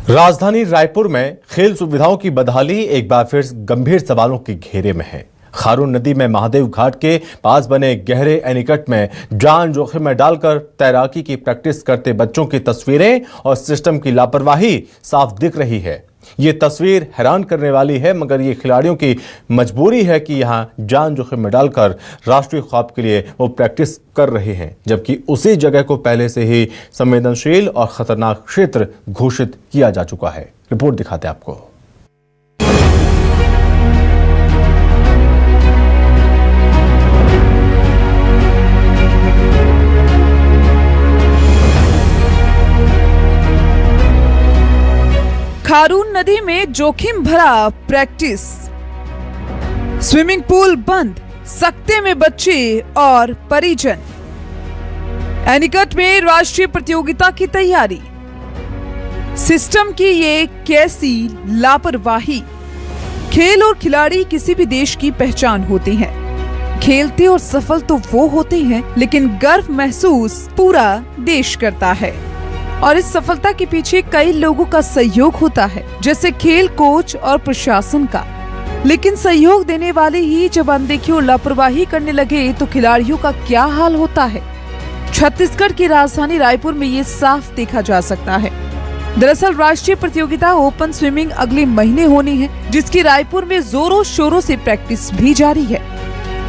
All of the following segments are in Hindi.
राजधानी रायपुर में खेल सुविधाओं की बदहाली एक बार फिर गंभीर सवालों के घेरे में है। खारून नदी में महादेव घाट के पास बने गहरे एनीकट में जान जोखिम में डालकर तैराकी की प्रैक्टिस करते बच्चों की तस्वीरें और सिस्टम की लापरवाही साफ दिख रही है। ये तस्वीर हैरान करने वाली है, मगर ये खिलाड़ियों की मजबूरी है कि यहाँ जान जोखिम में डालकर राष्ट्रीय ख्वाब के लिए वो प्रैक्टिस कर रहे हैं, जबकि उसी जगह को पहले से ही संवेदनशील और खतरनाक क्षेत्र घोषित किया जा चुका है। रिपोर्ट दिखाते हैं आपको। खारून नदी में जोखिम भरा प्रैक्टिस, स्विमिंग पूल बंद, सकते में बच्चे और परिजन। एनीकट में राष्ट्रीय प्रतियोगिता की तैयारी, सिस्टम की ये कैसी लापरवाही। खेल और खिलाड़ी किसी भी देश की पहचान होते हैं। खेलते और सफल तो वो होते हैं, लेकिन गर्व महसूस पूरा देश करता है और इस सफलता के पीछे कई लोगों का सहयोग होता है, जैसे खेल कोच और प्रशासन का। लेकिन सहयोग देने वाले ही जब अनदेखी और लापरवाही करने लगे तो खिलाड़ियों का क्या हाल होता है। छत्तीसगढ़ की राजधानी रायपुर में ये साफ देखा जा सकता है। दरअसल राष्ट्रीय प्रतियोगिता ओपन स्विमिंग अगले महीने होनी है, जिसकी रायपुर में जोरों शोरों से प्रैक्टिस भी जारी है।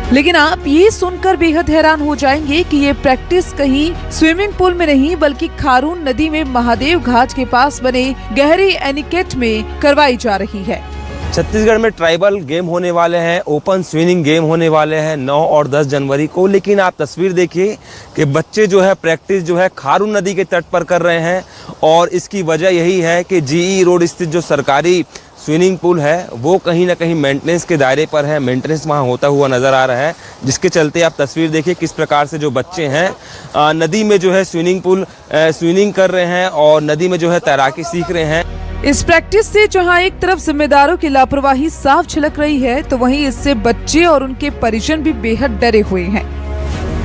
लेकिन आप ये सुनकर बेहद हैरान हो जाएंगे कि ये प्रैक्टिस कहीं स्विमिंग पूल में नहीं, बल्कि खारून नदी में महादेव घाट के पास बने गहरे एनीकट में करवाई जा रही है। छत्तीसगढ़ में ट्राइबल गेम होने वाले हैं, ओपन स्विमिंग गेम होने वाले हैं 9 और 10 जनवरी को। लेकिन आप तस्वीर देखिए कि बच्चे जो है प्रैक्टिस जो है खारून नदी के तट पर कर रहे हैं, और इसकी वजह यही है कि जीई रोड स्थित जो सरकारी स्विमिंग पूल है वो कहीं ना कहीं मेंटेनेंस के दायरे पर है। मेंटेनेंस वहाँ होता हुआ नज़र आ रहा है, जिसके चलते आप तस्वीर देखिए किस प्रकार से जो बच्चे हैं नदी में जो है स्विमिंग कर रहे हैं और नदी में जो है तैराकी सीख रहे हैं। इस प्रैक्टिस से जहां एक तरफ जिम्मेदारों की लापरवाही साफ झलक रही है, तो वहीं इससे बच्चे और उनके परिजन भी बेहद डरे हुए हैं,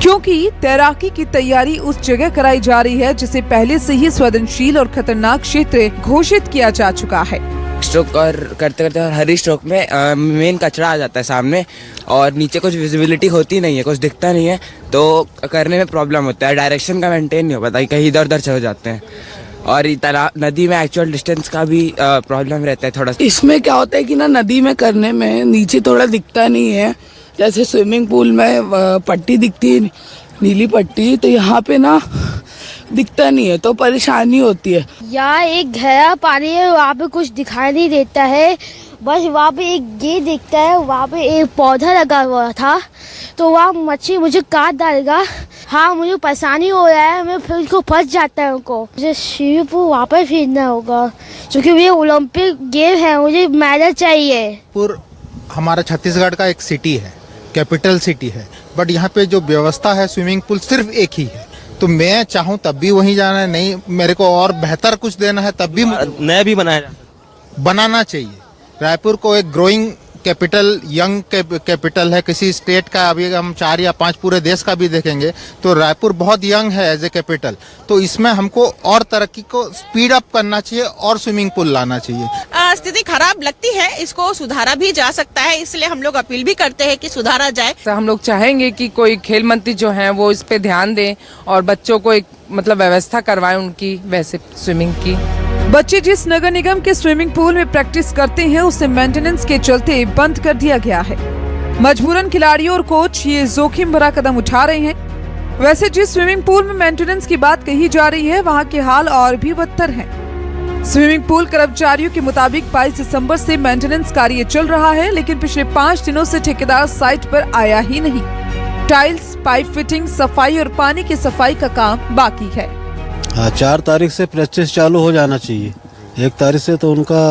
क्योंकि तैराकी की तैयारी उस जगह कराई जा रही है जिसे पहले से ही संवेदनशील और खतरनाक क्षेत्र घोषित किया जा चुका है। स्ट्रोक और करते करते हर ही स्ट्रोक में मेन कचरा आ जाता है सामने, और नीचे कुछ विजिबिलिटी होती नहीं है, कुछ दिखता नहीं है, तो करने में प्रॉब्लम होता है। डायरेक्शन का मेंटेन नहीं हो पाता, कहीं इधर उधर चले जाते हैं, और नदी में एक्चुअल डिस्टेंस का भी प्रॉब्लम रहता है थोड़ा। इसमें क्या होता है कि ना नदी में करने में नीचे थोड़ा दिखता नहीं है, जैसे स्विमिंग पूल में पट्टी दिखती है, नीली पट्टी, तो यहाँ पे ना दिखता नहीं है, तो परेशानी होती है। यहाँ एक गहरा पानी है, वहाँ पे कुछ दिखाई नहीं देता है, बस वहाँ पे एक ये दिखता है, वहाँ पे एक पौधा लगा हुआ था, तो वहाँ मच्छी मुझे काट डालेगा। हाँ, मुझे परेशानी हो रहा है, मैं फिर उसको फंस जाता है उनको। मुझे स्विमिंग पूल वापस भेजना होगा, क्योंकि ये ओलंपिक गेम है, मुझे मेडल चाहिए। पूर हमारा छत्तीसगढ़ का एक सिटी है, कैपिटल सिटी है, बट यहाँ पे जो व्यवस्था है स्विमिंग पूल सिर्फ एक ही है। तो मैं चाहूँ तब भी वहीं जाना है, नहीं मेरे को और बेहतर कुछ देना है तब भी नया भी बनाना चाहिए। रायपुर को एक ग्रोइंग कैपिटल, यंग कैपिटल है किसी स्टेट का। अभी हम 4 या 5 पूरे देश का भी देखेंगे तो रायपुर बहुत यंग है एज ए कैपिटल। तो इसमें हमको और तरक्की को स्पीड अप करना चाहिए और स्विमिंग पूल लाना चाहिए। स्थिति खराब लगती है, इसको सुधारा भी जा सकता है, इसलिए हम लोग अपील भी करते हैं कि सुधारा जाए। तो हम लोग चाहेंगे कि कोई खेल मंत्री जो है वो इस पे ध्यान दें और बच्चों को एक व्यवस्था करवाएं उनकी वैसे स्विमिंग की। बच्चे जिस नगर निगम के स्विमिंग पूल में प्रैक्टिस करते हैं उसे मेंटेनेंस के चलते बंद कर दिया गया है। मजबूरन खिलाड़ियों और कोच ये जोखिम भरा कदम उठा रहे हैं। वैसे जिस स्विमिंग पूल में मेंटेनेंस की बात कही जा रही है, वहां के हाल और भी बदतर हैं। स्विमिंग पूल कर्मचारियों के मुताबिक 22 दिसंबर से मेंटेनेंस कार्य चल रहा है, लेकिन पिछले 5 दिनों से ठेकेदार साइट पर आया ही नहीं। टाइल्स, पाइप फिटिंग, सफाई और पानी की सफाई का काम बाकी है। 4 तारीख से प्रैक्टिस चालू हो जाना चाहिए। 1 तारीख से तो उनका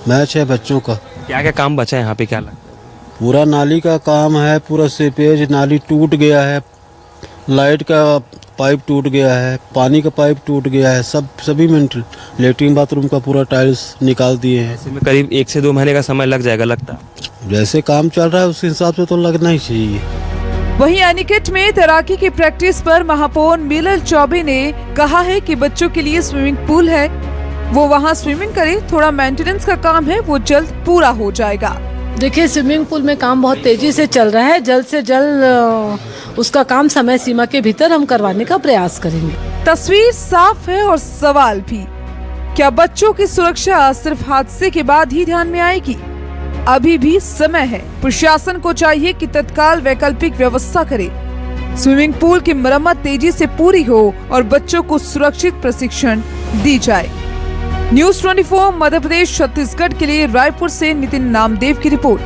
मैच है बच्चों का। क्या क्या काम बचा है यहाँ पे, क्या लगता है? पूरा नाली का काम है, पूरा सीपेज, नाली टूट गया है, लाइट का पाइप टूट गया है, पानी का पाइप टूट गया है, सभी में लेटरिन बाथरूम का पूरा टाइल्स निकाल दिए हैं। ऐसे में करीब 1 से 2 महीने का समय लग जाएगा लगता है। जैसे काम चल रहा है उस हिसाब से तो लगना ही चाहिए। वहीं एनीकट में तैराकी की प्रैक्टिस पर महापौर मिलल चौबे ने कहा है कि बच्चों के लिए स्विमिंग पूल है, वो वहाँ स्विमिंग करे, थोड़ा मेंटेनेंस का काम है, वो जल्द पूरा हो जाएगा। देखिए, स्विमिंग पूल में काम बहुत तेजी से चल रहा है। जल्द से जल्द उसका काम समय सीमा के भीतर हम करवाने का प्रयास करेंगे। तस्वीर साफ है और सवाल भी, क्या बच्चों की सुरक्षा सिर्फ हादसे के बाद ही ध्यान में आएगी? अभी भी समय है। प्रशासन को चाहिए कि तत्काल वैकल्पिक व्यवस्था करे, स्विमिंग पूल की मरम्मत तेजी से पूरी हो और बच्चों को सुरक्षित प्रशिक्षण दी जाए। न्यूज़ 24 मध्य प्रदेश छत्तीसगढ़ के लिए रायपुर से नितिन नामदेव की रिपोर्ट।